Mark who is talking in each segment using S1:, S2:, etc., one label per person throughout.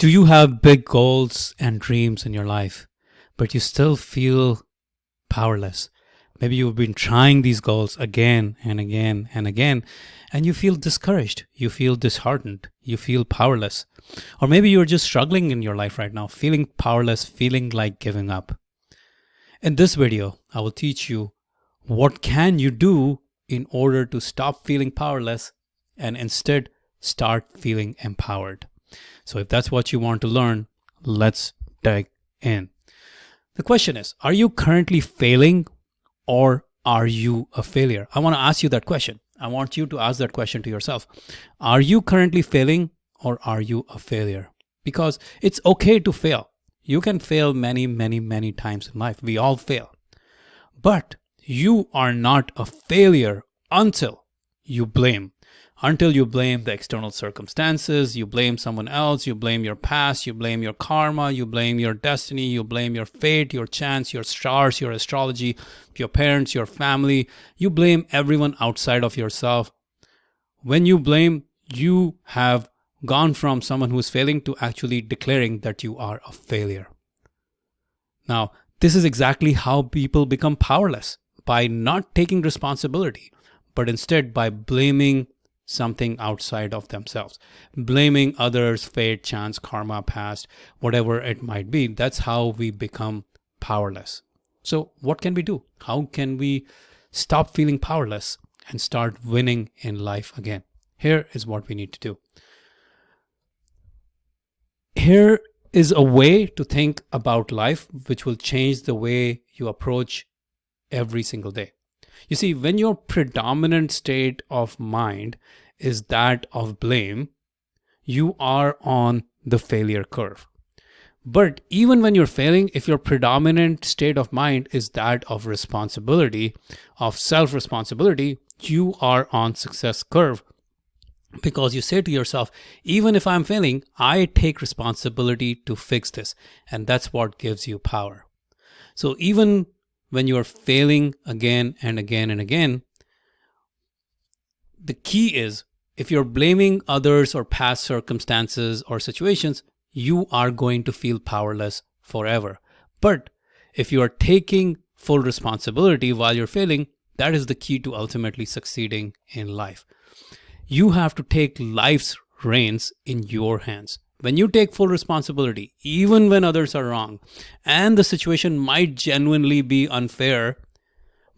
S1: Do you have big goals and dreams in your life, but you still feel powerless? Maybe you've been trying these goals again and again and again, and you feel discouraged, you feel disheartened, you feel powerless. Or maybe you're just struggling in your life right now, feeling powerless, feeling like giving up. In this video, I will teach you what can you do in order to stop feeling powerless and instead start feeling empowered. So if that's what you want to learn, let's dig in. The question is, are you currently failing or are you a failure? I want to ask you that question. I want you to ask that question to yourself. Are you currently failing or are you a failure? Because it's okay to fail. You can fail many, many, many times in life. We all fail. But you are not a failure until you blame. Until you blame the external circumstances, you blame someone else, you blame your past, you blame your karma, you blame your destiny, you blame your fate, your chance, your stars, your astrology, your parents, your family. You blame everyone outside of yourself. When you blame, you have gone from someone who is failing to actually declaring that you are a failure. Now, this is exactly how people become powerless, by not taking responsibility, but instead by blaming something outside of themselves, blaming others, fate, chance, karma, past, whatever it might be. That's how we become powerless. So what can we do? How can we stop feeling powerless and start winning in life again? Here is what we need to do. Here is a way to think about life which will change the way you approach every single day. You see, when your predominant state of mind is that of blame, you are on the failure curve. But even when you're failing, if your predominant state of mind is that of responsibility, of self-responsibility, you are on success curve. Because you say to yourself, even if I'm failing, I take responsibility to fix this. And that's what gives you power. So even when you are failing again and again and again, the key is, if you're blaming others or past circumstances or situations, you are going to feel powerless forever. But if you are taking full responsibility while you're failing, that is the key to ultimately succeeding in life. You have to take life's reins in your hands. When you take full responsibility, even when others are wrong, and the situation might genuinely be unfair,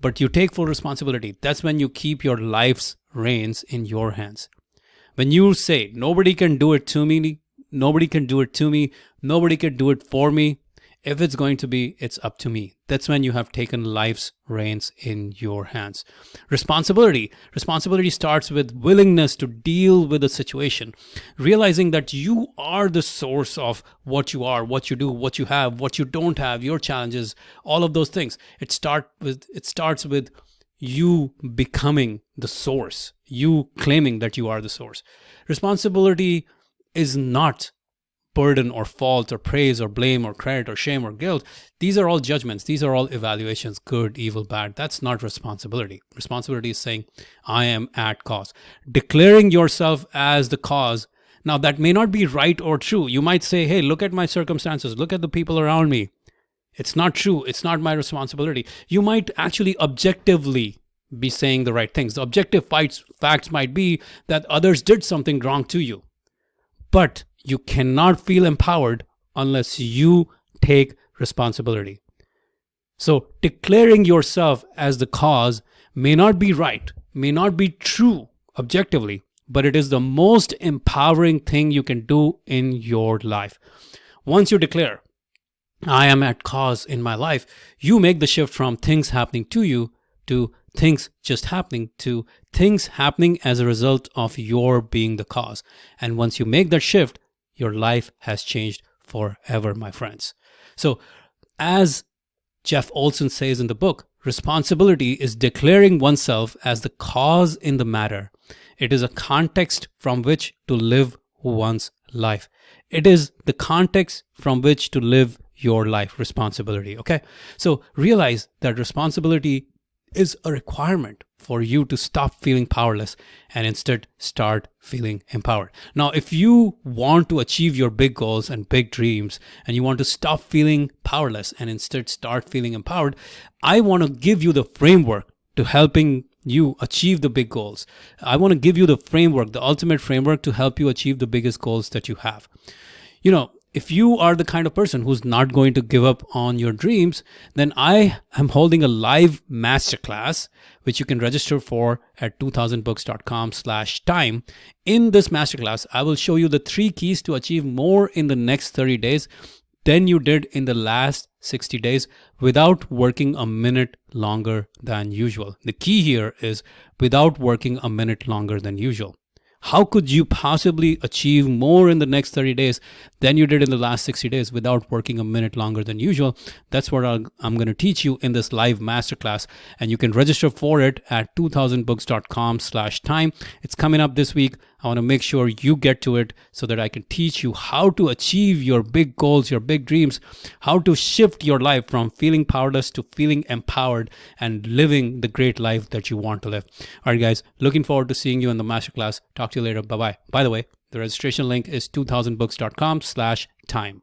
S1: but you take full responsibility, that's when you keep your life's reins in your hands. When you say, nobody can do it to me, nobody can do it to me, nobody can do it for me, if it's going to be, it's up to me. That's when you have taken life's reins in your hands. Responsibility starts with willingness to deal with a situation, realizing that you are the source of what you are, what you do, what you have, what you don't have, your challenges, all of those things. It starts with you becoming the source, you claiming that you are the source. Responsibility is not burden or fault or praise or blame or credit or shame or guilt. These are all judgments. These are all evaluations, good, evil, bad. That's not responsibility. Responsibility is saying, I am at cause. Declaring yourself as the cause. Now, that may not be right or true. You might say, hey, look at my circumstances. Look at the people around me. It's not true. It's not my responsibility. You might actually objectively be saying the right things. The objective facts might be that others did something wrong to you. But you cannot feel empowered unless you take responsibility. So declaring yourself as the cause may not be right, may not be true objectively, but it is the most empowering thing you can do in your life. Once you declare, I am at cause in my life, you make the shift from things happening to you to things just happening to things happening as a result of your being the cause. And once you make that shift, your life has changed forever, my friends. So, as Jeff Olson says in the book, responsibility is declaring oneself as the cause in the matter. It is a context from which to live one's life. It is the context from which to live your life. Responsibility, okay? So realize that responsibility is a requirement for you to stop feeling powerless and instead start feeling empowered. Now, if you want to achieve your big goals and big dreams, and you want to stop feeling powerless and instead start feeling empowered, I want to give you the framework to helping you achieve the big goals. I want to give you the framework, the ultimate framework to help you achieve the biggest goals that you have. You know, if you are the kind of person who's not going to give up on your dreams, then I am holding a live masterclass, which you can register for at 2000books.com/time. In this masterclass, I will show you the 3 keys to achieve more in the next 30 days than you did in the last 60 days without working a minute longer than usual. The key here is without working a minute longer than usual. How could you possibly achieve more in the next 30 days than you did in the last 60 days without working a minute longer than usual? That's what I'm going to teach you in this live masterclass. And you can register for it at 2000books.com/time. It's coming up this week. I want to make sure you get to it so that I can teach you how to achieve your big goals, your big dreams, how to shift your life from feeling powerless to feeling empowered and living the great life that you want to live. All right, guys, looking forward to seeing you in the masterclass. Talk to you later. Bye-bye. By the way, the registration link is 2000books.com/time.